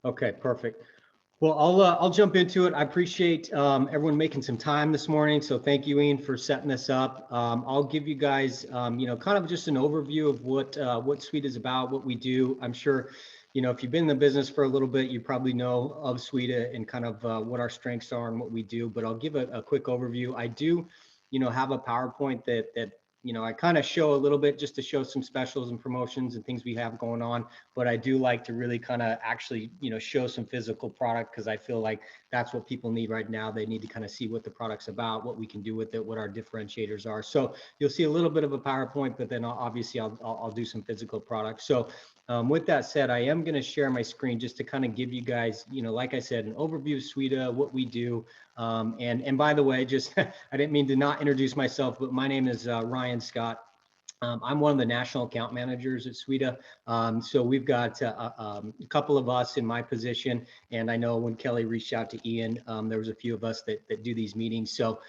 Okay, perfect. Well, I'll jump into it. I appreciate everyone making some time this morning. So thank you, Ian, for setting this up. I'll give you guys, kind of just an overview of what Sweda is about, what we do. I'm sure, if you've been in the business for a little bit, you probably know of Sweda and kind of what our strengths are and what we do. But I'll give a quick overview. I do, have a PowerPoint that I kind of show a little bit just to show some specials and promotions and things we have going on. But I do like to really kind of actually, show some physical product because I feel like that's what people need right now. They need to kind of see what the product's about, what we can do with it, what our differentiators are. So you'll see a little bit of a PowerPoint, but then obviously I'll do some physical products. So with that said, I am going to share my screen just to kind of give you guys, like I said, an overview of Sweda, what we do. And by the way, just I didn't mean to not introduce myself, but my name is Ryan Scott. I'm one of the national account managers at Sweda. So we've got a couple of us in my position. And I know when Kelly reached out to Ian, there was a few of us that do these meetings. So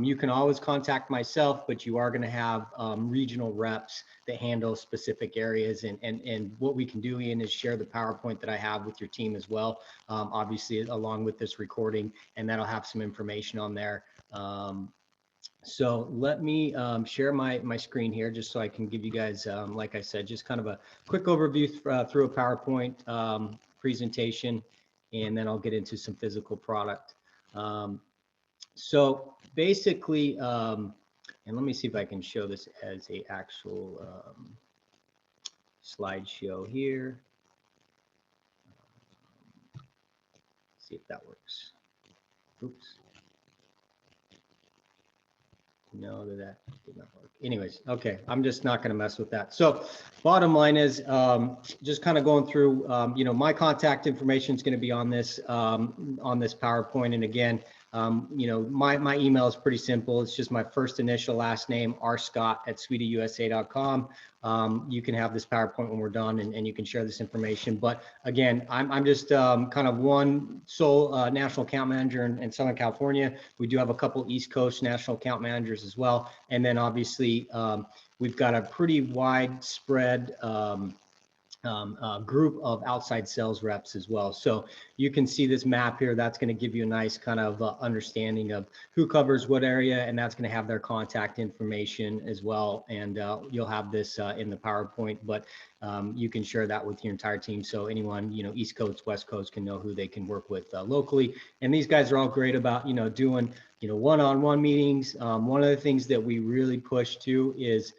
you can always contact myself, but you are going to have regional reps that handle specific areas. And what we can do, Ian, is share the PowerPoint that I have with your team as well, obviously along with this recording, and that'll have some information on there. So let me share my screen here just so I can give you guys, like I said, just kind of a quick overview through a PowerPoint presentation, and then I'll get into some physical product. So basically, and let me see if I can show this as a actual slideshow here. See if that works. Oops. No, that did not work. Anyways, okay, I'm just not going to mess with that. So bottom line is just kind of going through, my contact information is going to be on this PowerPoint. And again, my email is pretty simple. It's just my first initial last name, rscott@swedausa.com. You can have this PowerPoint when we're done and you can share this information. But again, I'm just kind of one sole national account manager in Southern California. We do have a couple East Coast national account managers as well. And then obviously we've got a pretty widespread group of outside sales reps as well. So you can see this map here. That's going to give you a nice kind of understanding of who covers what area, and that's going to have their contact information as well. And you'll have this in the PowerPoint, but you can share that with your entire team. So anyone, East Coast, West Coast can know who they can work with locally. And these guys are all great about, doing, one-on-one meetings. One of the things that we really push to is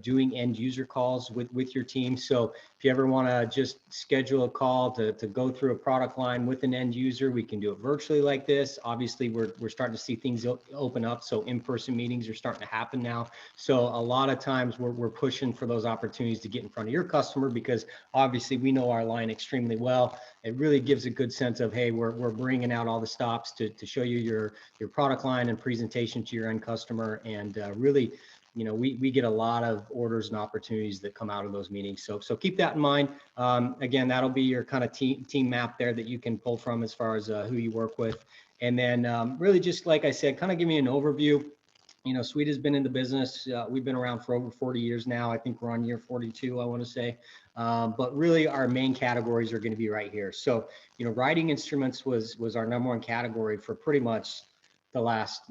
doing end user calls with your team. So if you ever want to just schedule a call to go through a product line with an end user, we can do it virtually like this. Obviously, we're starting to see things open up. So in-person meetings are starting to happen now. So a lot of times we're pushing for those opportunities to get in front of your customer, because obviously we know our line extremely well. It really gives a good sense of, hey, we're bringing out all the stops to show you your product line and presentation to your end customer. And really, we get a lot of orders and opportunities that come out of those meetings. So keep that in mind. Again, that'll be your kind of team map there that you can pull from as far as who you work with. And then really just like I said, kind of give me an overview. Sweda's been in the business. We've been around for over 40 years now. I think we're on year 42, I want to say. But really our main categories are going to be right here. So, writing instruments was our #1 category for pretty much the last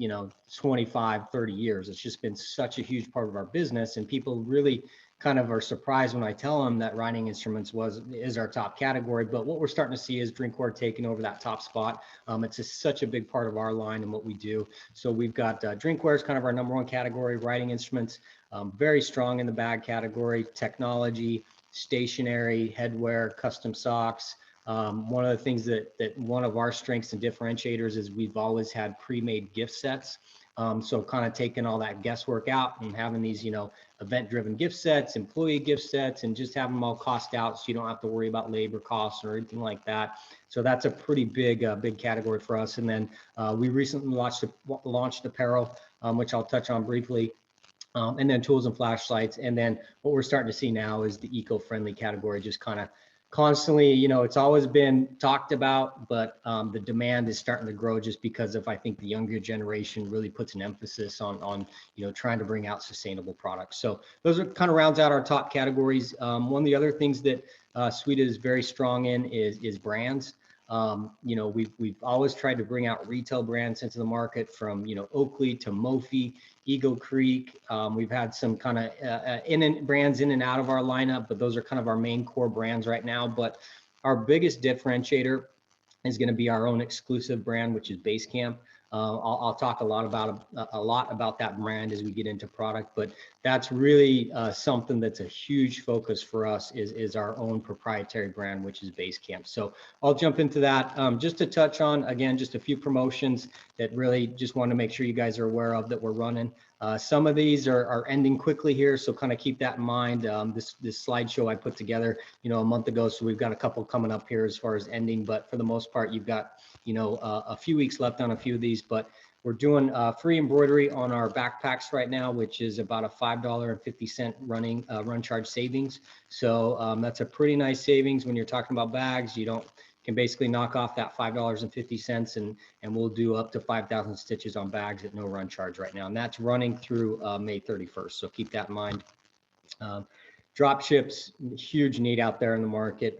25 30 years. It's just been such a huge part of our business, and people really kind of are surprised when I tell them that writing instruments is our top category. But what we're starting to see is drinkware taking over that top spot. It's just such a big part of our line and what we do. So we've got drinkware is kind of our #1 category, writing instruments, very strong in the bag category, technology, stationery, headwear, custom socks. One of the things that one of our strengths and differentiators is we've always had pre-made gift sets. So kind of taking all that guesswork out and having these, event-driven gift sets, employee gift sets, and just have them all cost out so you don't have to worry about labor costs or anything like that. So that's a pretty big category for us. And then we recently launched apparel, which I'll touch on briefly. And then tools and flashlights. And then what we're starting to see now is the eco-friendly category just kind of constantly, it's always been talked about, but the demand is starting to grow just because of, I think, the younger generation really puts an emphasis on trying to bring out sustainable products. So those are kind of rounds out our top categories. One of the other things that Sweda is very strong in is brands. We've always tried to bring out retail brands into the market, from Oakley to Mophie, Eagle Creek. We've had some kind of brands in and out of our lineup, but those are kind of our main core brands right now. But our biggest differentiator is going to be our own exclusive brand, which is Basecamp. I'll talk a lot about that brand as we get into product, but that's really something that's a huge focus for us, is our own proprietary brand, which is Basecamp. So I'll jump into that. Just to touch on, again, just a few promotions that really just want to make sure you guys are aware of that we're running. Some of these are ending quickly here, so kind of keep that in mind. This slideshow I put together, a month ago, so we've got a couple coming up here as far as ending, but for the most part, you've got a few weeks left on a few of these. But we're doing free embroidery on our backpacks right now, which is about a $5.50 run charge savings. So that's a pretty nice savings when you're talking about bags. You can basically knock off that $5.50, and we'll do up to 5,000 stitches on bags at no run charge right now. And that's running through May 31st. So keep that in mind. Drop ships, huge need out there in the market.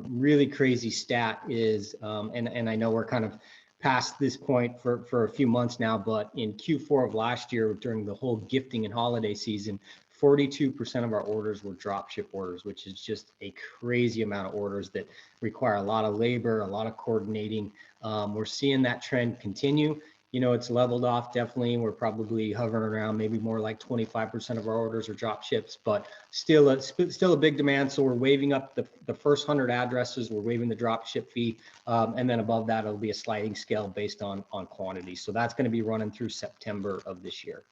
Really crazy stat is, and I know we're kind of past this point for a few months now, but in Q4 of last year, during the whole gifting and holiday season, 42% of our orders were drop ship orders, which is just a crazy amount of orders that require a lot of labor, a lot of coordinating. We're seeing that trend continue. It's leveled off, definitely. We're probably hovering around maybe more like 25% of our orders are drop ships, but still a big demand. So we're waiving up the first 100 addresses. We're waiving the drop ship fee. And then above that, it'll be a sliding scale based on quantity. So that's going to be running through September of this year.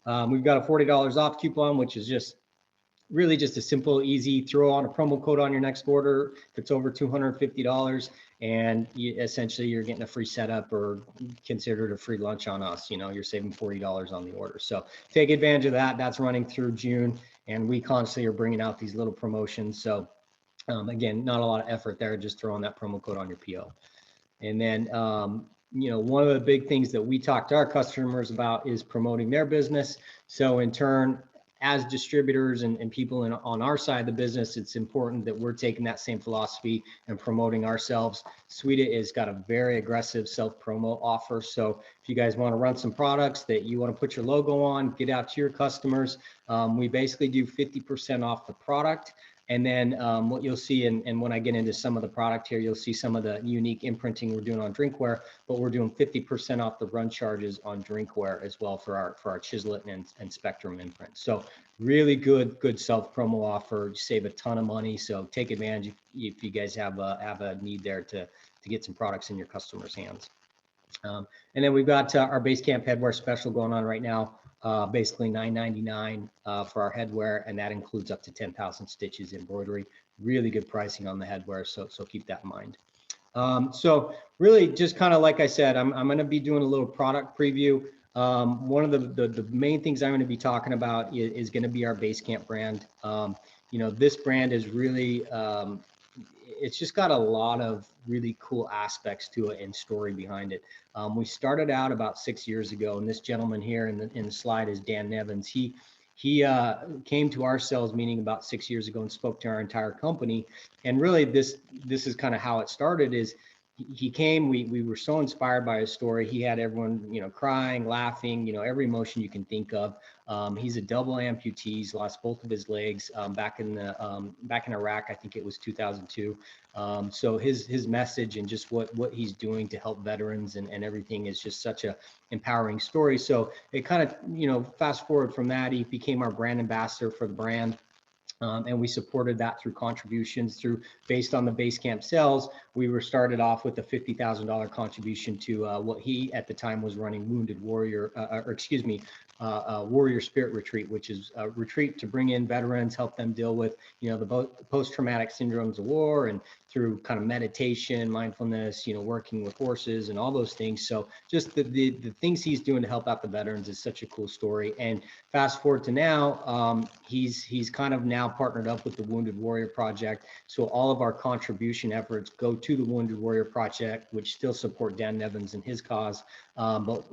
We've got a $40 off coupon, which is just really just a simple, easy, throw on a promo code on your next order that's over $250, and essentially you're getting a free setup, or consider it a free lunch on us. You're saving $40 on the order. So take advantage of that. That's running through June, and we constantly are bringing out these little promotions. So again, not a lot of effort there, just throwing that promo code on your PO. And then one of the big things that we talk to our customers about is promoting their business. So in turn, as distributors and people on our side of the business, it's important that we're taking that same philosophy and promoting ourselves. Sweda has got a very aggressive self-promo offer. So if you guys want to run some products that you want to put your logo on, get out to your customers, we basically do 50% off the product. And then what you'll see, and when I get into some of the product here, you'll see some of the unique imprinting we're doing on drinkware, but we're doing 50% off the run charges on drinkware as well for our Chiselet and Spectrum imprint. So really good self-promo offer. You save a ton of money. So take advantage if you guys have a need there to get some products in your customers' hands. And then we've got our Basecamp headwear special going on right now. Basically $9.99 for our headwear, and that includes up to 10,000 stitches embroidery. Really good pricing on the headwear, so keep that in mind. So really, just kind of like I said, I'm going to be doing a little product preview. One of the main things I'm going to be talking about is going to be our Basecamp brand. This brand is really it's just got a lot of really cool aspects to it and story behind it. We started out about 6 years ago, and this gentleman here in the slide is Dan Nevins. He came to our sales meeting about 6 years ago and spoke to our entire company. And really, this is kind of how it started. Is he came, we were so inspired by his story. He had everyone, crying, laughing, every emotion you can think of. He's a double amputee. He's lost both of his legs back in Iraq. I think it was 2002. So his message and just what he's doing to help veterans and everything is just such a empowering story. So it kind of, fast forward from that, he became our brand ambassador for the brand. And we supported that through contributions based on the Basecamp sales. we were started off with a $50,000 contribution to what he at the time was running Wounded Warrior, Warrior Spirit Retreat, which is a retreat to bring in veterans, help them deal with, the post-traumatic syndromes of war, and through kind of meditation, mindfulness, working with horses and all those things. So just the things he's doing to help out the veterans is such a cool story. And fast forward to now, he's kind of now partnered up with the Wounded Warrior Project. So all of our contribution efforts go to the Wounded Warrior Project, which still support Dan Nevins and his cause. But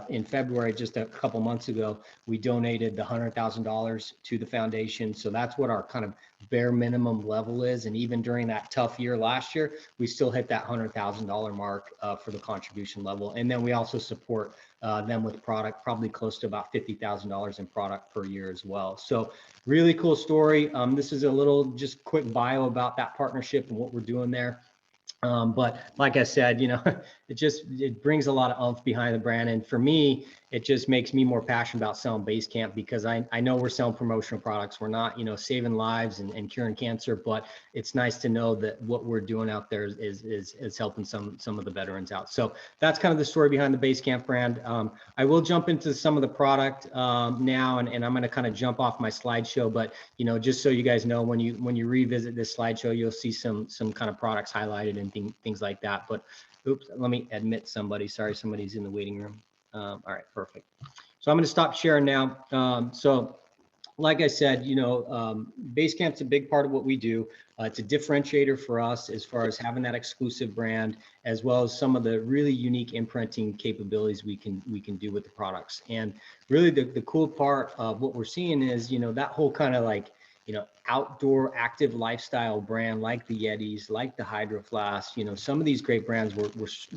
in February, just a couple months ago, we donated the $100,000 to the foundation. So that's what our kind of bare minimum level is. And even during that tough year last year, we still hit that $100,000 mark for the contribution level. And then we also support them with product, probably close to about $50,000 in product per year as well. So really cool story. This is a little just quick bio about that partnership and what we're doing there. But like I said, it brings a lot of oomph behind the brand. And for me, it just makes me more passionate about selling Basecamp, because I know we're selling promotional products. We're not, saving lives and curing cancer, but it's nice to know that what we're doing out there is helping some of the veterans out. So that's kind of the story behind the Basecamp brand. I will jump into some of the product now, and I'm going to kind of jump off my slideshow, but just so you guys know, when you revisit this slideshow, you'll see some kind of products highlighted and things like that. But oops, let me admit somebody. Sorry, somebody's in the waiting room. All right, perfect. So I'm going to stop sharing now. So like I said, Basecamp's a big part of what we do. It's a differentiator for us as far as having that exclusive brand, as well as some of the really unique imprinting capabilities we can do with the products. And really the cool part of what we're seeing is, that whole kind of like, outdoor active lifestyle brand, like the Yetis, like the Hydro Flask, some of these great brands were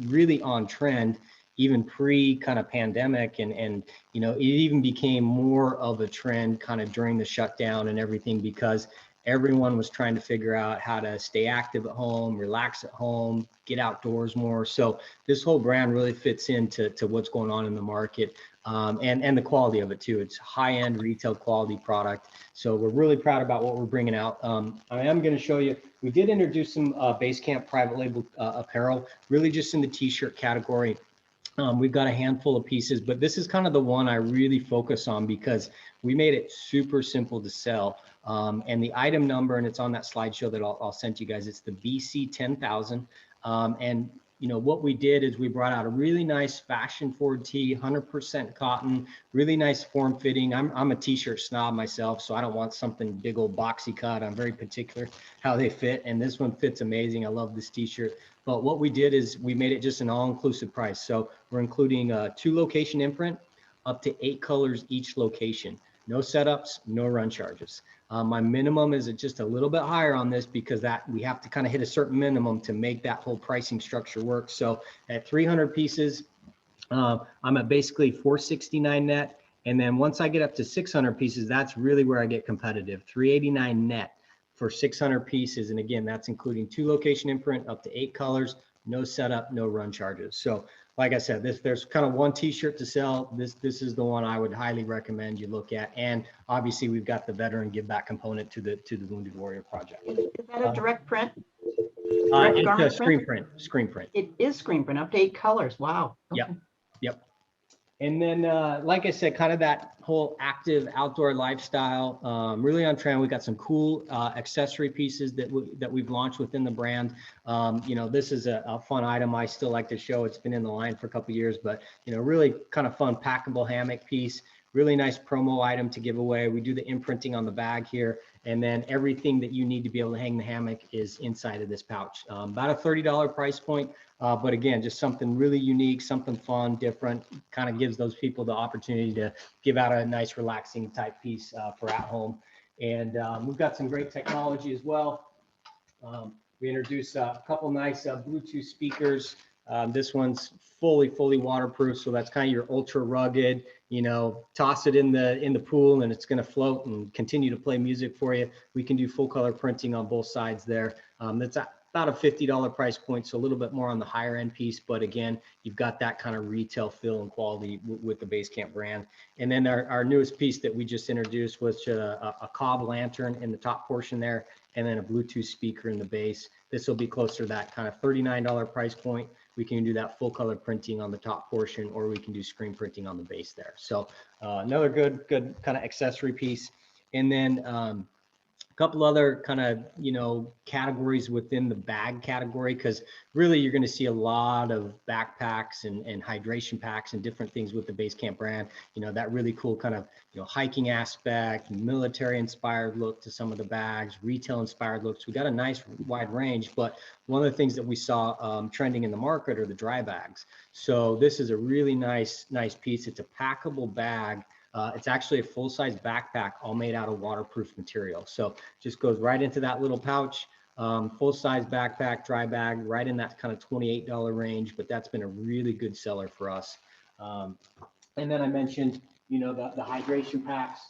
really on trend even pre kind of pandemic, and it even became more of a trend kind of during the shutdown and everything, because everyone was trying to figure out how to stay active at home, relax at home, get outdoors more. So this whole brand really fits into what's going on in the market, and the quality of it too. It's high-end retail quality product. So we're really proud about what we're bringing out. I am going to show you, we did introduce some Basecamp private label apparel, really just in the t-shirt category. We've got a handful of pieces, but this is kind of the one I really focus on because we made it super simple to sell. And the item number, and it's on that slideshow that I'll send you guys, it's the BC 10,000. And what we did is we brought out a really nice fashion forward tee, 100% cotton, really nice form fitting. I'm a t-shirt snob myself, so I don't want something big old boxy cut. I'm very particular how they fit, and this one fits amazing. I love this t-shirt. But what we did is we made it just an all-inclusive price. So we're including a 2-location imprint, up to 8 colors each location. No setups, no run charges. My minimum is just a little bit higher on this because that we have to kind of hit a certain minimum to make that whole pricing structure work. So at 300 pieces, I'm at basically $469 net. And then once I get up to 600 pieces, that's really where I get competitive, $389 net for 600 pieces. And again, that's including 2-location imprint, up to 8 colors, no setup, no run charges. So like I said, there's kind of one t-shirt to sell. This is the one I would highly recommend you look at. And obviously we've got the veteran give back component to the Wounded Warrior Project. Is that a direct print? It's a screen print. It is screen print, up to 8 colors. Wow. Okay. Yep. And then, like I said, kind of that whole active outdoor lifestyle, really on trend. We got some cool accessory pieces that we've launched within the brand. This is a fun item I still like to show. It's been in the line for a couple of years, but really kind of fun packable hammock piece. Really nice promo item to give away. We do the imprinting on the bag here, and then everything that you need to be able to hang the hammock is inside of this pouch. About a $30 price point, but again, just something really unique, something fun, different, kind of gives those people the opportunity to give out a nice relaxing type piece for at home. And we've got some great technology as well. We introduced a couple nice Bluetooth speakers. This one's fully waterproof, so that's kind of your ultra rugged, toss it in the pool and it's going to float and continue to play music for you. We can do full color printing on both sides there. That's about a $50 price point, so a little bit more on the higher end piece. But again, you've got that kind of retail feel and quality with the Basecamp brand. And then our newest piece that we just introduced was a cob lantern in the top portion there, and then a Bluetooth speaker in the base. This will be closer to that kind of $39 price point. We can do that full color printing on the top portion, or we can do screen printing on the base there. So another good kind of accessory piece. And then a couple other kind of, categories within the bag category, because really you're going to see a lot of backpacks and hydration packs and different things with the Basecamp brand. That really cool kind of, hiking aspect, military inspired look to some of the bags, retail inspired looks. We got a nice wide range, but one of the things that we saw trending in the market are the dry bags. So this is a really nice piece. It's a packable bag. It's actually a full-size backpack, all made out of waterproof material. So just goes right into that little pouch. Full-size backpack, dry bag, right in that kind of $28 range. But that's been a really good seller for us. And then I mentioned, the hydration packs.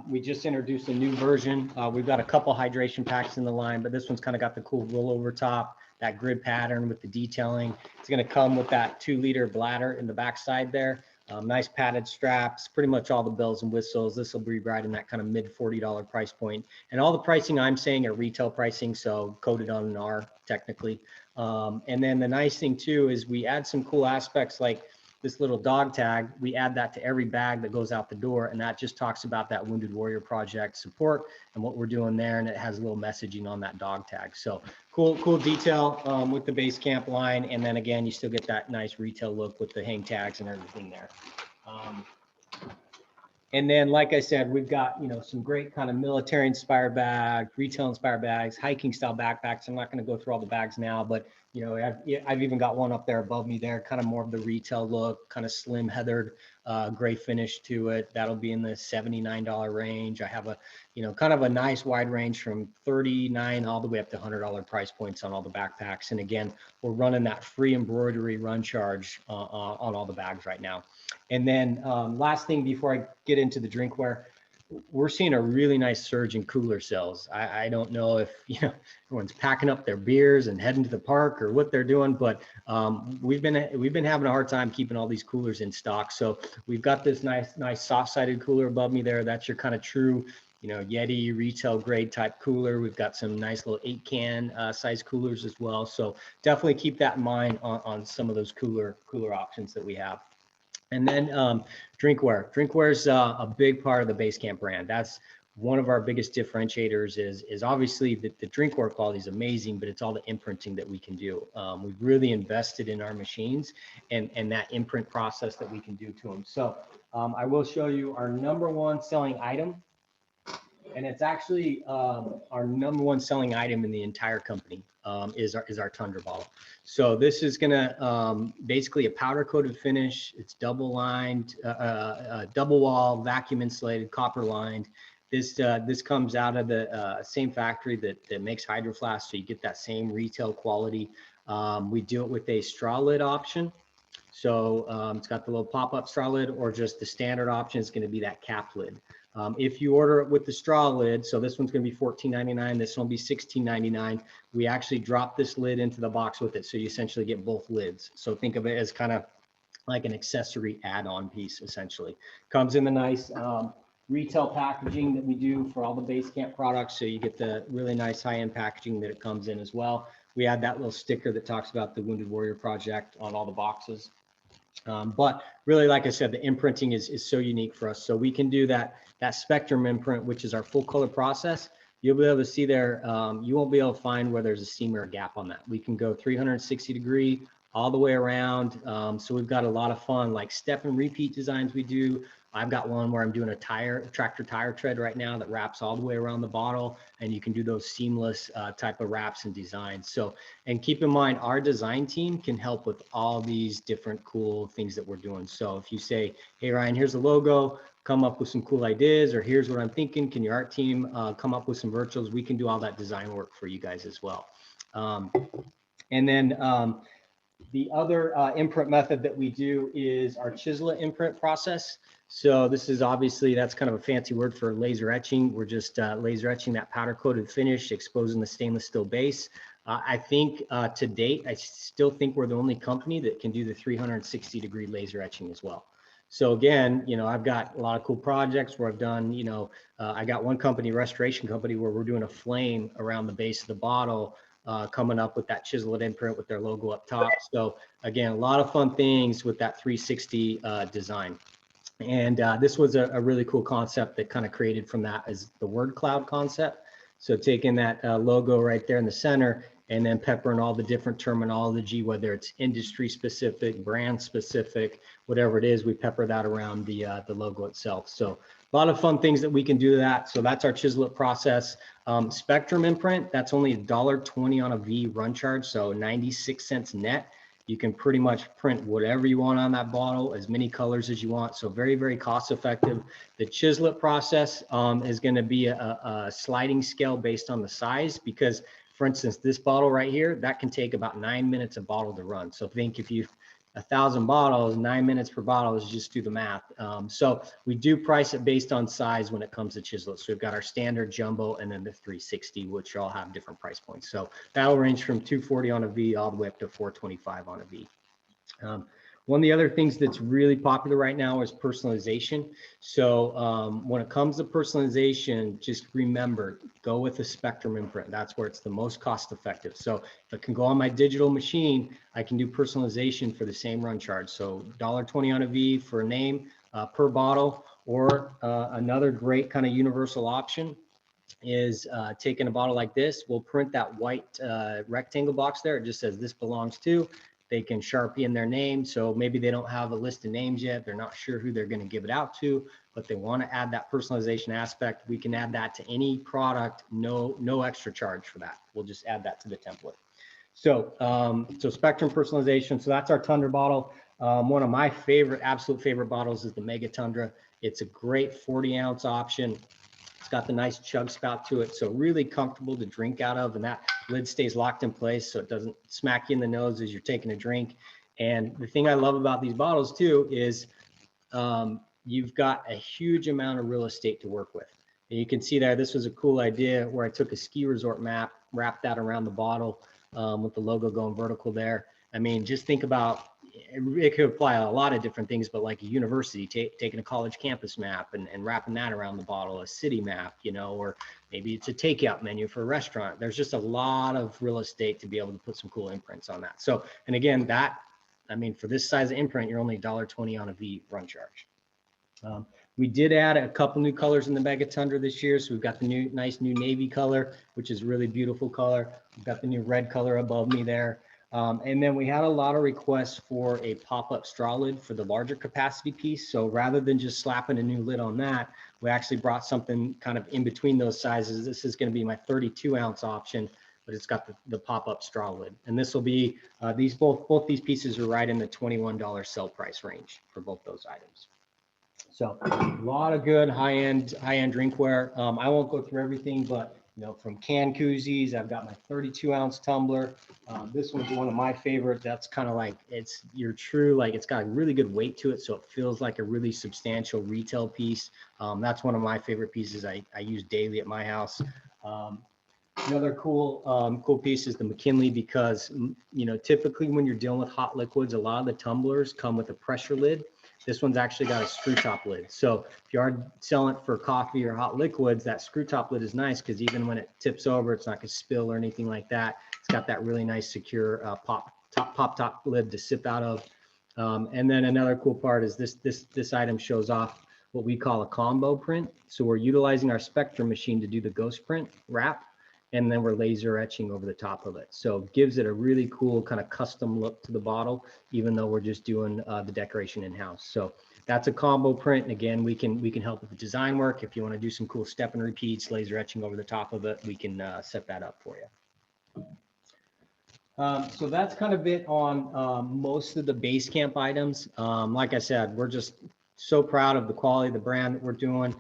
We just introduced a new version. We've got a couple hydration packs in the line, but this one's kind of got the cool rollover top, that grid pattern with the detailing. It's going to come with that 2-liter bladder in the backside there. Nice padded straps, pretty much all the bells and whistles. This will be right in that kind of mid $40 price point. And all the pricing I'm saying are retail pricing, so coded on an R technically. And then the nice thing too is we add some cool aspects like this little dog tag. We add that to every bag that goes out the door, and that just talks about that Wounded Warrior Project support and what we're doing there, and it has a little messaging on that dog tag. So cool detail with the Basecamp line, and then again, you still get that nice retail look with the hang tags and everything there. And then, like I said, we've got, some great kind of military inspired bags, retail inspired bags, hiking style backpacks. I'm not going to go through all the bags now, but I've even got one up there above me there, kind of more of the retail look, kind of slim heathered gray finish to it. That'll be in the $79 range. I have a, kind of a nice wide range from $39 all the way up to $100 price points on all the backpacks. And again, we're running that free embroidery run charge on all the bags right now. And then last thing before I get into the drinkware, we're seeing a really nice surge in cooler sales. I don't know if everyone's packing up their beers and heading to the park or what they're doing, but we've been having a hard time keeping all these coolers in stock. So we've got this nice soft-sided cooler above me there. That's your kind of true Yeti retail grade type cooler. We've got some nice little 8-can size coolers as well. So definitely keep that in mind on some of those cooler options that we have. And then drinkware. Drinkware is a big part of the Basecamp brand. That's one of our biggest differentiators is obviously the drinkware quality is amazing, but it's all the imprinting that we can do. We've really invested in our machines and that imprint process that we can do to them. So I will show you our #1 selling item. And it's actually our #1 selling item in the entire company is our Tundra bottle. So this is gonna basically a powder coated finish. It's double lined, double wall, vacuum insulated, copper lined. This comes out of the same factory that makes Hydro Flask, so you get that same retail quality. We do it with a straw lid option. So it's got the little pop-up straw lid, or just the standard option is going to be that cap lid. If you order it with the straw lid, so this one's going to be $14.99, this one will be $16.99. We actually drop this lid into the box with it, so you essentially get both lids. So think of it as kind of like an accessory add-on piece, essentially. Comes in the nice retail packaging that we do for all the Basecamp products, so you get the really nice high-end packaging that it comes in as well. We add that little sticker that talks about the Wounded Warrior Project on all the boxes. But really, like I said, the imprinting is so unique for us. So we can do that spectrum imprint, which is our full color process. You'll be able to see there, you won't be able to find where there's a seam or a gap on that. We can go 360 degree all the way around. So we've got a lot of fun, like step and repeat designs we do. I've got one where I'm doing a tractor tire tread right now that wraps all the way around the bottle, and you can do those seamless type of wraps and designs. So, and keep in mind, our design team can help with all these different cool things that we're doing. So if you say, hey, Ryan, here's the logo, come up with some cool ideas, or here's what I'm thinking, can your art team come up with some virtuals? We can do all that design work for you guys as well. And then the other imprint method that we do is our chisel imprint process. So this is obviously, that's kind of a fancy word for laser etching. We're just laser etching that powder coated finish, exposing the stainless steel base. I think to date, I still think we're the only company that can do the 360-degree laser etching as well. So again, you know, I've got a lot of cool projects where I've done, you know, I got one company, restoration company, where we're doing a flame around the base of the bottle, coming up with that chiseled imprint with their logo up top. So again, a lot of fun things with that 360 design. And this was a really cool concept that kind of created from that as the word cloud concept. So taking that logo right there in the center and then peppering all the different terminology, whether it's industry specific, brand specific, whatever it is, we pepper that around the logo itself. So a lot of fun things that we can do to that. So that's our chisel it process. Spectrum imprint, that's only $1.20 on a V run charge, so 96 cents net. You can pretty much print whatever you want on that bottle, as many colors as you want. So very, very cost effective. The chisel it process is going to be a sliding scale based on the size, because for instance, this bottle right here, that can take about 9 minutes a bottle to run. So think if you 1,000 bottles, 9 minutes per bottle is just do the math. So we do price it based on size when it comes to chisel. So we've got our standard jumbo and then the 360, which all have different price points. So that'll range from $240 on a V all the way up to $425 on a V. One of the other things that's really popular right now is personalization. So when it comes to personalization, just remember, go with a spectrum imprint. That's where it's the most cost effective. So if I can go on my digital machine, I can do personalization for the same run charge. So $1.20 on a V for a name per bottle, or another great kind of universal option is taking a bottle like this. We'll print that white rectangle box there. It just says this belongs to. They can Sharpie in their name. So maybe they don't have a list of names yet. They're not sure who they're going to give it out to, but they want to add that personalization aspect. We can add that to any product. No extra charge for that. We'll just add that to the template. So, so spectrum personalization. So that's our Tundra bottle. One of my absolute favorite bottles is the Mega Tundra. It's a great 40-ounce option. It's got the nice chug spout to it, so really comfortable to drink out of, and that lid stays locked in place so it doesn't smack you in the nose as you're taking a drink. And the thing I love about these bottles too is you've got a huge amount of real estate to work with. And you can see there, this was a cool idea where I took a ski resort map, wrapped that around the bottle with the logo going vertical there. I mean, just think about, it could apply a lot of different things, but like a university, taking a college campus map and wrapping that around the bottle, a city map, you know, or maybe it's a takeout menu for a restaurant. There's just a lot of real estate to be able to put some cool imprints on that. So, and again, that, I mean, for this size of imprint, you're only $1.20 on a V run charge. We did add a couple new colors in the Mega Tundra this year. So we've got the nice new navy color, which is a really beautiful color. We've got the new red color above me there. And then we had a lot of requests for a pop-up straw lid for the larger capacity piece. So rather than just slapping a new lid on that, we actually brought something kind of in between those sizes. This is going to be my 32-ounce option, but it's got the pop-up straw lid. And this will be, both these pieces are right in the $21 sell price range for both those items. So a lot of good high-end drinkware. I won't go through everything, but you know, from can koozies, I've got my 32-ounce tumbler. This one's one of my favorites. That's kind of like, it's your true, like it's got a really good weight to it, so it feels like a really substantial retail piece. That's one of my favorite pieces I use daily at my house. Another cool piece is the McKinley, because you know, typically when you're dealing with hot liquids, a lot of the tumblers come with a pressure lid. This one's actually got a screw top lid. So if you are selling it for coffee or hot liquids, that screw top lid is nice because even when it tips over, it's not going to spill or anything like that. It's got that really nice secure pop top lid to sip out of. And then another cool part is this item shows off what we call a combo print. So we're utilizing our Spectrum machine to do the ghost print wrap, and then we're laser etching over the top of it. So it gives it a really cool kind of custom look to the bottle, even though we're just doing the decoration in-house. So that's a combo print. And again, we can help with the design work. If you want to do some cool step and repeats, laser etching over the top of it, we can set that up for you. So that's kind of it on most of the Basecamp items. Like I said, we're just so proud of the quality of the brand that we're doing.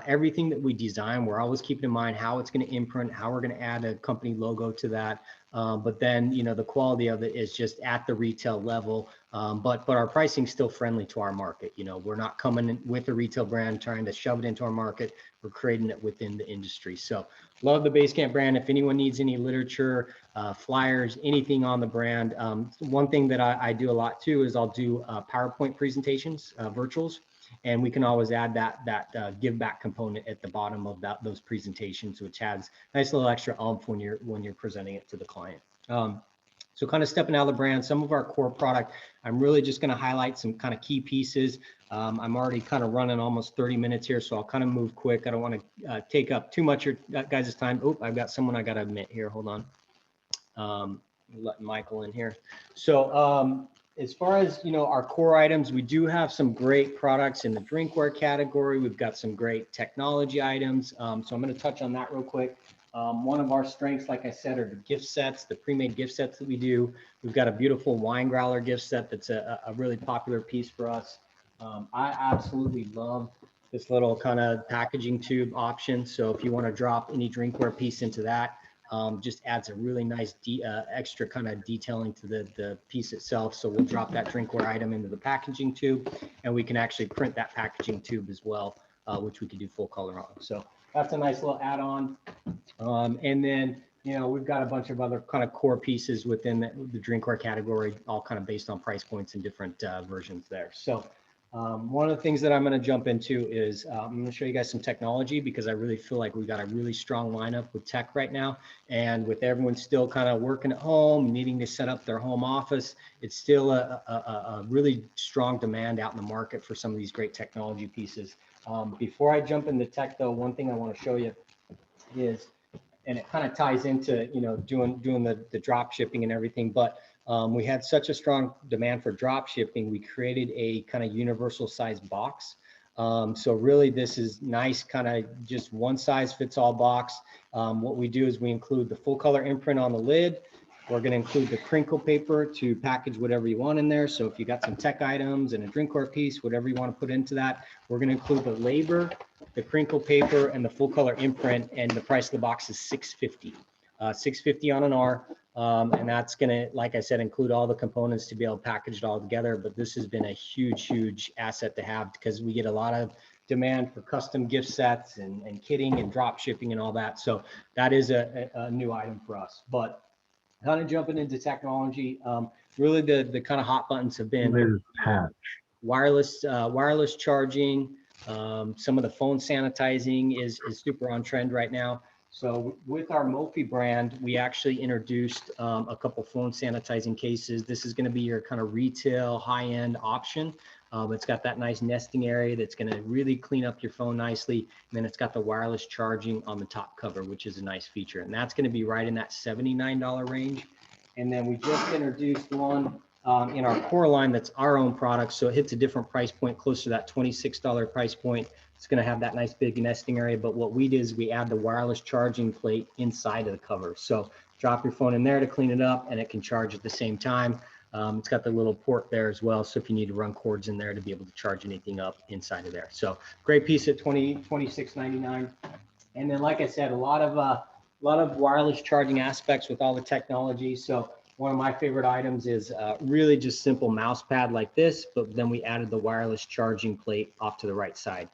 Everything that we design, we're always keeping in mind how it's going to imprint, how we're going to add a company logo to that. But then, the quality of it is just at the retail level. But our pricing is still friendly to our market. We're not coming in with a retail brand trying to shove it into our market. We're creating it within the industry. So love the Basecamp brand. If anyone needs any literature, flyers, anything on the brand, one thing that I do a lot too is I'll do PowerPoint presentations, virtuals. And we can always add that give back component at the bottom of those presentations, which has nice little extra oomph when you're presenting it to the client. So kind of stepping out of the brand, some of our core product, I'm really just going to highlight some kind of key pieces. I'm already kind of running almost 30 minutes here, so I'll kind of move quick. I don't want to take up too much of your guys' time. Oh, I've got someone I got to admit here. Hold on. Let Michael in here. So as far as our core items, we do have some great products in the drinkware category. We've got some great technology items. So I'm going to touch on that real quick. One of our strengths, like I said, are the gift sets, the pre-made gift sets that we do. We've got a beautiful wine growler gift set that's a really popular piece for us. I absolutely love this little kind of packaging tube option. So if you want to drop any drinkware piece into that, just adds a really nice extra kind of detailing to the piece itself. So we'll drop that drinkware item into the packaging tube, and we can actually print that packaging tube as well, which we could do full color on. So that's a nice little add-on. And then, we've got a bunch of other kind of core pieces within the drinkware category, all kind of based on price points and different versions there. So one of the things that I'm going to jump into is I'm going to show you guys some technology, because I really feel like we've got a really strong lineup with tech right now. And with everyone still kind of working at home, needing to set up their home office, it's still a really strong demand out in the market for some of these great technology pieces. Before I jump into tech, though, one thing I want to show you is, and it kind of ties into doing the drop shipping and everything, but we had such a strong demand for drop shipping, we created a kind of universal size box. So really this is nice, kind of just one size fits all box. What we do is we include the full color imprint on the lid. We're going to include the crinkle paper to package whatever you want in there. So if you got some tech items and a drinkware piece, whatever you want to put into that, we're going to include the labor, the crinkle paper, and the full color imprint. And the price of the box is $6.50. $6.50 on an R. And that's going to, like I said, include all the components to be able to package it all together. But this has been a huge asset to have, because we get a lot of demand for custom gift sets and kitting and drop shipping and all that. So that is a new item for us. But kind of jumping into technology, really the kind of hot buttons have been wireless charging. Some of the phone sanitizing is super on trend right now. So with our Mophie brand, we actually introduced a couple phone sanitizing cases. This is going to be your kind of retail high-end option. It's got that nice nesting area that's going to really clean up your phone nicely. And then it's got the wireless charging on the top cover, which is a nice feature. And that's going to be right in that $79 range. And then we just introduced one in our core line that's our own product. So it hits a different price point, closer to that $26 price point. It's going to have that nice big nesting area. But what we did is we add the wireless charging plate inside of the cover. So drop your phone in there to clean it up, and it can charge at the same time. It's got the little port there as well, so if you need to run cords in there to be able to charge anything up inside of there. So great piece at $26.99. And then, like I said, a lot of wireless charging aspects with all the technology. So one of my favorite items is really just simple mouse pad like this, but then we added the wireless charging plate off to the right side.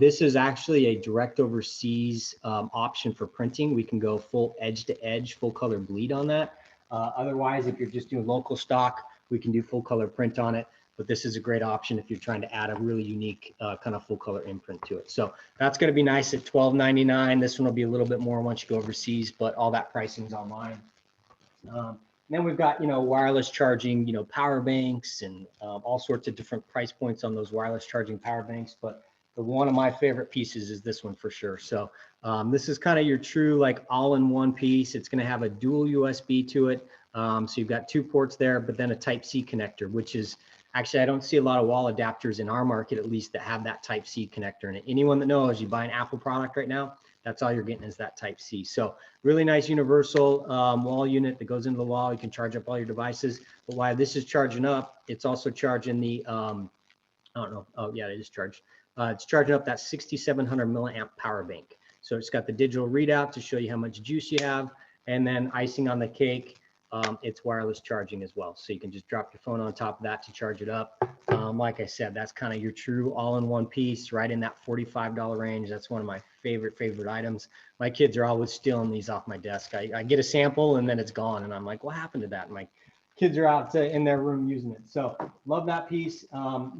This is actually a direct overseas option for printing. We can go full edge to edge, full color bleed on that. Otherwise, if you're just doing local stock, we can do full color print on it. But this is a great option if you're trying to add a really unique kind of full color imprint to it. So that's going to be nice at $12.99. This one will be a little bit more once you go overseas, but all that pricing is online. Then we've got, wireless charging, power banks and all sorts of different price points on those wireless charging power banks. But one of my favorite pieces is this one for sure. So this is kind of your true like all-in-one piece. It's going to have a dual USB to it. So you've got 2 ports there, but then a Type-C connector, which is actually, I don't see a lot of wall adapters in our market, at least, that have that Type-C connector in it. Anyone that knows, you buy an Apple product right now, that's all you're getting is that Type-C. So really nice universal wall unit that goes into the wall. You can charge up all your devices. But while this is charging up, it's also charging the, I don't know. Oh yeah, it is charged. It's charging up that 6,700 milliamp power bank. So it's got the digital readout to show you how much juice you have, and then icing on the cake, it's wireless charging as well. So you can just drop your phone on top of that to charge it up. Like I said, that's kind of your true all-in-one piece, right in that $45 range. That's one of my favorite items. My kids are always stealing these off my desk. I get a sample and then it's gone, and I'm like, what happened to that? And my kids are out in their room using it. So love that piece.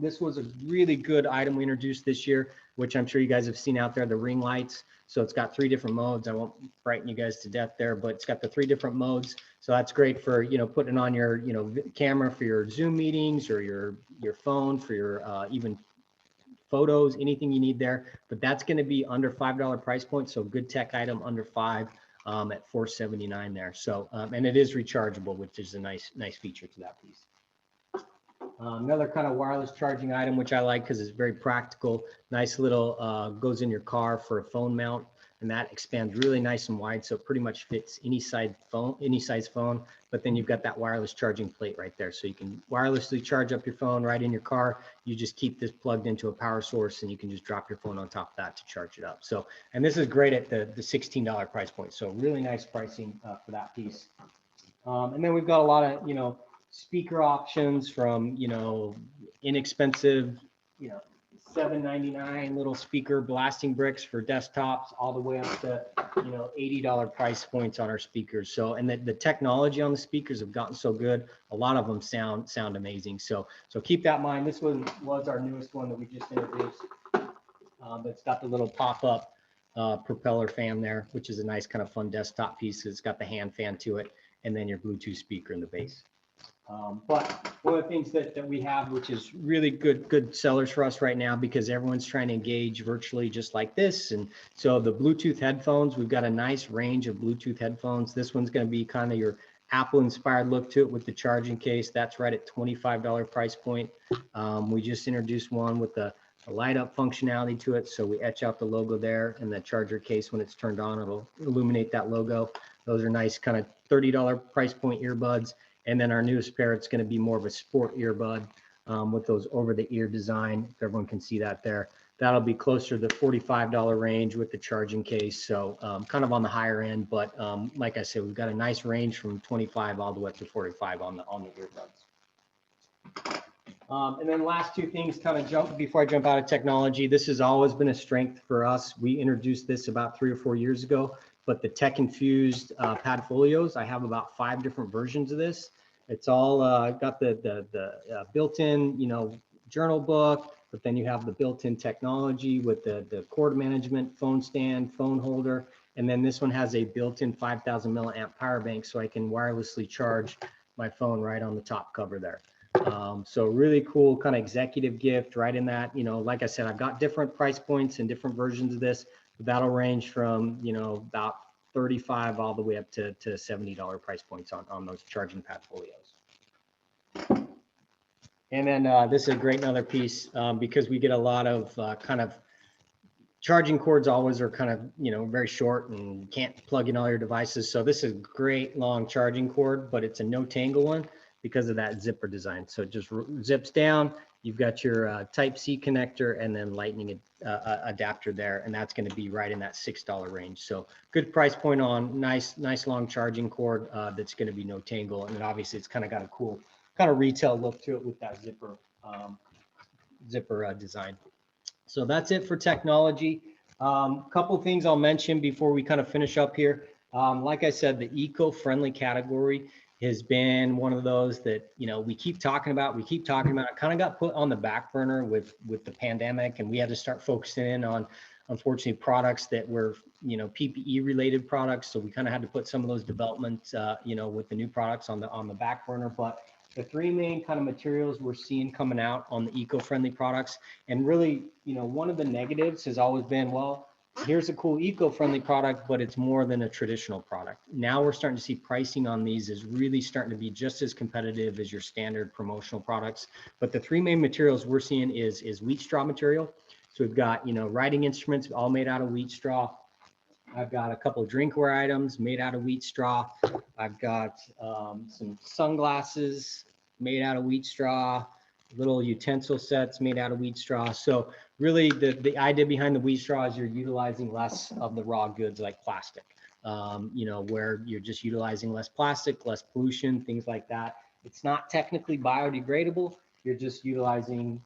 This was a really good item we introduced this year, which I'm sure you guys have seen out there, the ring lights. So it's got 3 different modes. I won't frighten you guys to death there, but it's got the 3 different modes. So that's great for, putting on your, camera for your Zoom meetings, or your phone for your even photos, anything you need there. But that's going to be under $5 price point. So good tech item under 5 at $479 there. So and it is rechargeable, which is a nice feature to that piece. Another kind of wireless charging item, which I like because it's very practical. Nice little goes in your car for a phone mount, and that expands really nice and wide, so it pretty much fits any size phone. But then you've got that wireless charging plate right there, so you can wirelessly charge up your phone right in your car. You just keep this plugged into a power source, and you can just drop your phone on top of that to charge it up. So, and this is great at the $16 price point, so really nice pricing for that piece. And then we've got a lot of speaker options, from inexpensive $7.99 little speaker blasting bricks for desktops, all the way up to $80 price points on our speakers. So, and the technology on the speakers have gotten so good, a lot of them sound amazing. So keep that in mind. This one was our newest one that we just introduced. It's got the little pop-up propeller fan there, which is a nice kind of fun desktop piece. It's got the hand fan to it, and then your Bluetooth speaker in the base. But one of the things that we have, which is really good sellers for us right now, because everyone's trying to engage virtually just like this. And so the Bluetooth headphones, we've got a nice range of Bluetooth headphones. This one's going to be kind of your Apple inspired look to it with the charging case. That's right at $25 price point. We just introduced one with the light up functionality to it. So we etch out the logo there, and the charger case, when it's turned on, it'll illuminate that logo. Those are nice kind of $30 price point earbuds. And then our newest pair, it's going to be more of a sport earbud with those over the ear design. If everyone can see that there, that'll be closer to the $45 range with the charging case. So kind of on the higher end, but like I said, we've got a nice range from 25 all the way up to 45 on the earbuds. And then last 2 things before I jump out of technology. This has always been a strength for us. We introduced this about 3 or 4 years ago, but the tech infused pad folios, I have about 5 different versions of this. It's all got the built-in, journal book, but then you have the built-in technology with the cord management, phone stand, phone holder. And then this one has a built-in 5,000 milliamp power bank, so I can wirelessly charge my phone right on the top cover there. So really cool kind of executive gift right in that. Like I said, I've got different price points and different versions of this. That'll range from about 35 all the way up to $70 price points on those charging pad folios. And then this is a great another piece because we get a lot of kind of charging cords always are kind of very short and can't plug in all your devices. So this is a great long charging cord, but it's a no tangle one because of that zipper design. So it just zips down. You've got your Type-C connector and then lightning adapter there, and that's going to be right in that $6 range. So good price point on nice long charging cord that's going to be no tangle, and then obviously it's kind of got a cool kind of retail look to it with that zipper design. So that's it for technology. Couple things I'll mention before we kind of finish up here. Like I said, the eco-friendly category has been one of those that we keep talking about. It kind of got put on the back burner with the pandemic, and we had to start focusing in on, unfortunately, products that were PPE related products. So we kind of had to put some of those developments with the new products on the back burner. But the 3 main kind of materials we're seeing coming out on the eco-friendly products, and really one of the negatives has always been, well, here's a cool eco-friendly product, but it's more than a traditional product. Now we're starting to see pricing on these is really starting to be just as competitive as your standard promotional products. But the 3 main materials we're seeing is wheat straw material. So we've got, writing instruments all made out of wheat straw. I've got a couple of drinkware items made out of wheat straw. I've got some sunglasses made out of wheat straw. little utensil sets made out of wheat straw. So really the idea behind the wheat straw is you're utilizing less of the raw goods like plastic, you know, where you're just utilizing less plastic, less pollution, things like that. It's not technically biodegradable. You're just utilizing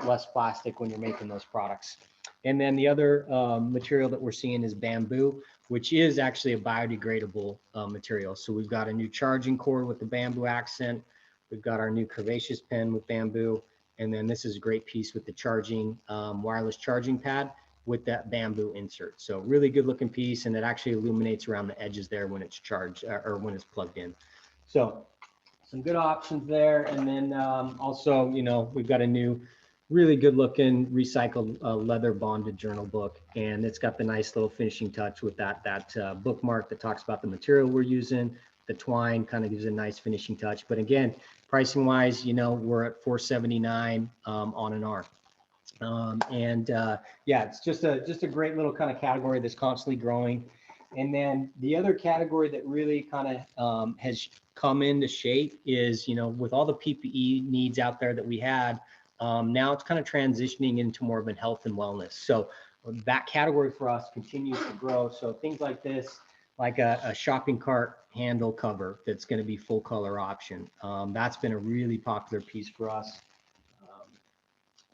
less plastic when you're making those products. And then the other material that we're seeing is bamboo, which is actually a biodegradable material. So we've got a new charging cord with the bamboo accent. We've got our new curvaceous pen with bamboo. And then this is a great piece with the charging, wireless charging pad with that bamboo insert. So really good looking piece, and it actually illuminates around the edges there when it's charged or when it's plugged in. So some good options there. And then also, you know, we've got a new really good looking recycled leather bonded journal book, and it's got the nice little finishing touch with that bookmark that talks about the material we're using. The twine kind of gives a nice finishing touch, but again, pricing wise, you know, we're at $479 on an R. Yeah, it's just a great little kind of category that's constantly growing. And then the other category that really kind of has come into shape is, you know, with all the PPE needs out there that we had, now it's kind of transitioning into more of a health and wellness. So that category for us continues to grow. So things like this, like a shopping cart handle cover that's going to be full color option. That's been a really popular piece for us.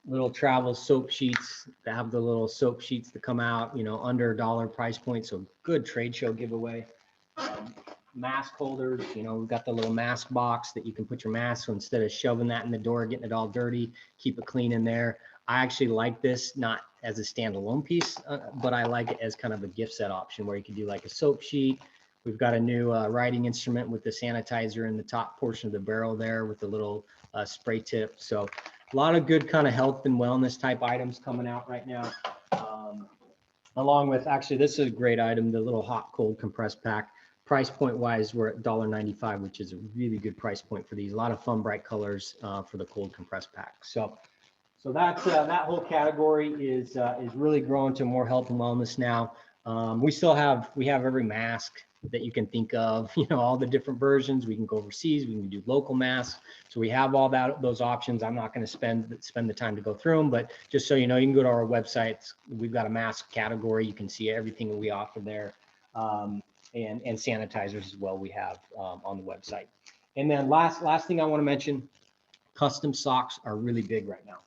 Little travel soap sheets that have the little soap sheets that come out, you know, under $1 price point. So good trade show giveaway. Mask holders, you know, we've got the little mask box that you can put your mask. So instead of shoving that in the door, getting it all dirty, keep it clean in there. I actually like this, not as a standalone piece, but I like it as kind of a gift set option where you can do like a soap sheet. We've got a new writing instrument with the sanitizer in the top portion of the barrel there with the little spray tip. So a lot of good kind of health and wellness type items coming out right now. Along with, actually, this is a great item, the little hot cold compressed pack. Price point wise, we're at $1.95, which is a really good price point for these. A lot of fun, bright colors for the cold compressed pack. So that's that whole category is really growing to more health and wellness now. We have every mask that you can think of, you know, all the different versions. We can go overseas, we can do local masks. So we have all those options. I'm not going to spend the time to go through them, but just so you know, you can go to our website. We've got a mask category. You can see everything that we offer there. And sanitizers as well we have on the website. And then last thing I want to mention, custom socks are really big right now.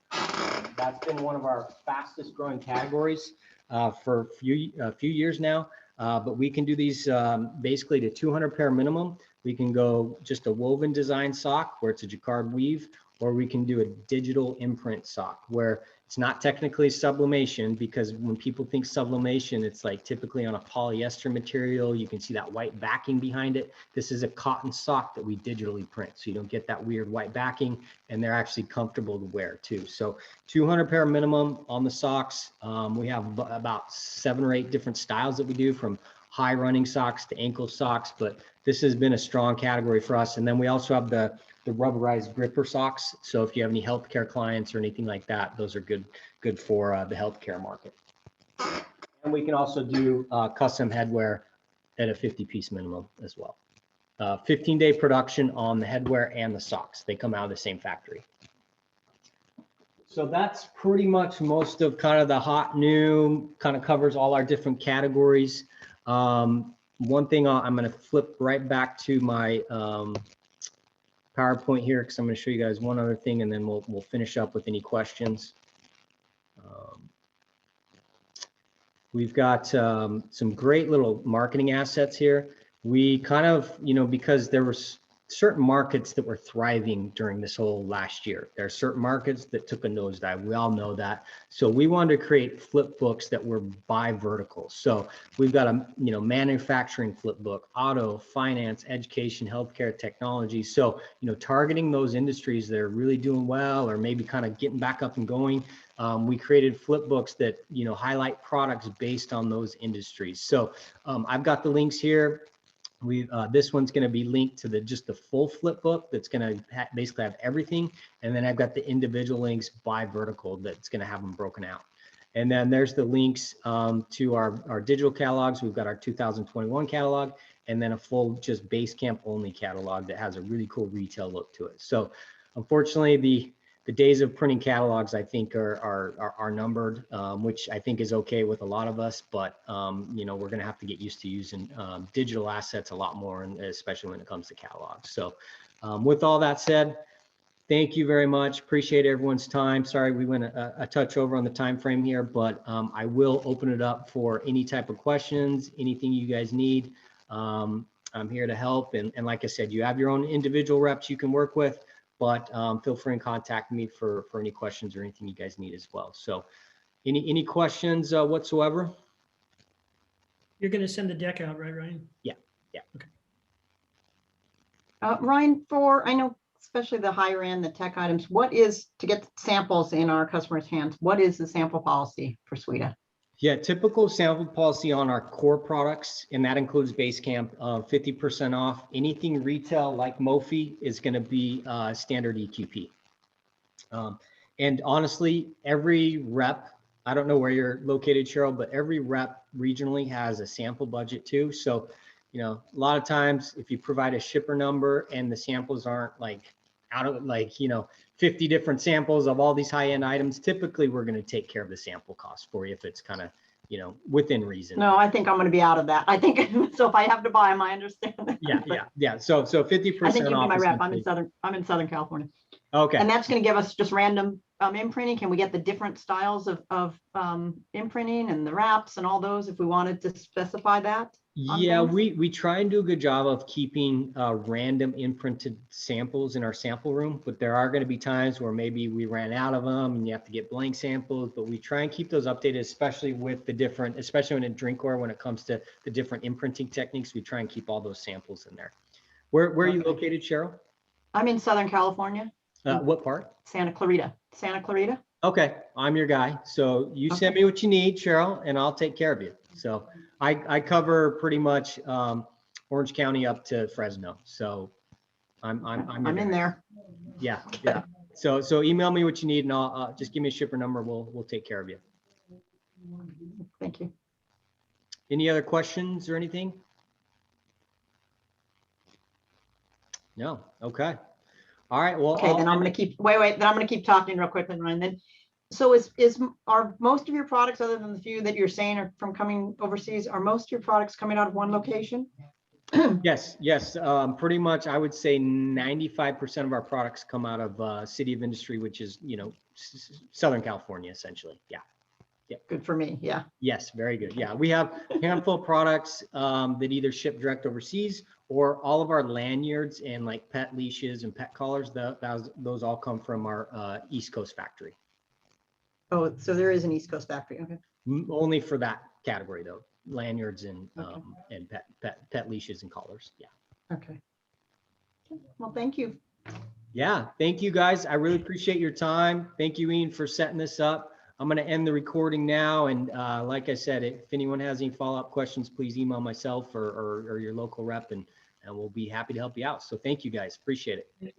That's been one of our fastest growing categories for a few years now. But we can do these basically to 200 pair minimum. We can go just a woven design sock where it's a jacquard weave, or we can do a digital imprint sock where it's not technically sublimation, because when people think sublimation, it's like typically on a polyester material. You can see that white backing behind it. This is a cotton sock that we digitally print, so you don't get that weird white backing, and they're actually comfortable to wear too. So 200 pair minimum on the socks. We have about 7 or 8 different styles that we do, from high running socks to ankle socks, but this has been a strong category for us. And then we also have the rubberized gripper socks. So if you have any healthcare clients or anything like that, those are good for the healthcare market. And we can also do custom headwear at a 50-piece minimum as well. 15-day production on the headwear and the socks. They come out of the same factory. So that's pretty much most of kind of the hot new, kind of covers all our different categories. One thing I'm going to flip right back to my PowerPoint here, because I'm going to show you guys one other thing, and then we'll finish up with any questions. We've got some great little marketing assets here. We kind of, you know, because there was certain markets that were thriving during this whole last year. There are certain markets that took a nosedive. We all know that. So we wanted to create flip books that were by vertical. So we've got a, you know, manufacturing flip book, auto, finance, education, healthcare, technology. So, you know, targeting those industries that are really doing well, or maybe kind of getting back up and going. We created flip books that, you know, highlight products based on those industries. So I've got the links here. This one's going to be linked to just the full flip book that's going to basically have everything. And then I've got the individual links by vertical that's going to have them broken out. And then there's the links to our digital catalogs. We've got our 2021 catalog, and then a full just Basecamp only catalog that has a really cool retail look to it. So unfortunately, the days of printing catalogs, I think, are numbered, which I think is okay with a lot of us. But you know, we're going to have to get used to using digital assets a lot more, and especially when it comes to catalogs. So, with all that said, thank you very much. Appreciate everyone's time. Sorry we went a touch over on the time frame here, but I will open it up for any type of questions, anything you guys need. I'm here to help. And like I said, you have your own individual reps you can work with, but feel free and contact me for any questions or anything you guys need as well. So any questions whatsoever? You're going to send the deck out, right, Ryan? Yeah. Okay. Ryan, I know, especially the higher end, the tech items, what is, to get samples in our customers' hands, what is the sample policy for Sweda? Yeah, typical sample policy on our core products, and that includes Basecamp, 50% off. Anything retail like Mophie is going to be standard EQP. And honestly, every rep, I don't know where you're located, Cheryl, but every rep regionally has a sample budget too. So, you know, a lot of times if you provide a shipper number and the samples aren't like out of like, you know, 50 different samples of all these high-end items, typically we're going to take care of the sample cost for you if it's kind of, you know, within reason. No, I think I'm going to be out of that. I think so. If I have to buy them, I understand that. Yeah. So 50% I think you'd be off. my rep. I'm essentially. in Southern California. Okay. And that's going to give us just random imprinting. Can we get the different styles of imprinting and the wraps and all those if we wanted to specify that? Yeah, we try and do a good job of keeping random imprinted samples in our sample room, but there are going to be times where maybe we ran out of them and you have to get blank samples, but we try and keep those updated, especially with the different, especially in drinkware, when it comes to the different imprinting techniques, we try and keep all those samples in there. Where are you located, Cheryl? I'm in Southern California. What part? Santa Clarita. Santa Clarita. Okay, I'm your guy. So you send me what you need, Cheryl, and I'll take care of you. So I cover pretty much Orange County up to Fresno. So I'm in there. Yeah. So email me what you need, and I'll just give me a shipper number. We'll take care of you. Thank you. Any other questions or anything? No. Okay. All right. Well, Okay, then I'm going to keep, then I'm going to keep talking real quickly, Ryan. Then, so are most of your products, other than the few that you're saying are from coming overseas, are most of your products coming out of one location? Yes. Pretty much, I would say 95% of our products come out of City of Industry, which is, you know, Southern California, essentially. Yeah. Good for me. Yeah. Yes. Very good. Yeah. We have a handful of products that either ship direct overseas, or all of our lanyards and like pet leashes and pet collars. Those all come from our East Coast factory. Oh, so there is an East Coast factory. Okay. Only for that category though, lanyards and pet leashes and collars. Yeah. Okay. Well, thank you. Yeah. Thank you guys. I really appreciate your time. Thank you, Ian, for setting this up. I'm going to end the recording now. And like I said, if anyone has any follow-up questions, please email myself or your local rep, and we'll be happy to help you out. So thank you guys. Appreciate it.